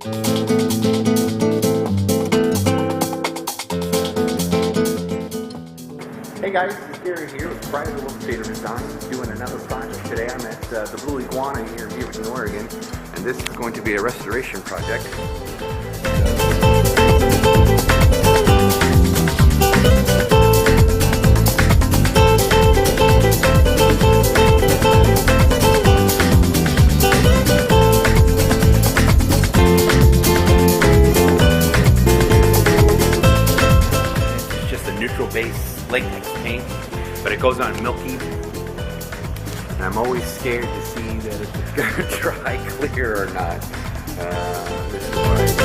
Hey guys, this is Gary here with Private Illustrator Design, doing another project today. I'm at the Blue Iguana here in Beaverton, Oregon, and this is going to be a restoration project. It's just a neutral base latex paint, but it goes on milky, and I'm always scared to see that if it's going to dry clear or not. This is why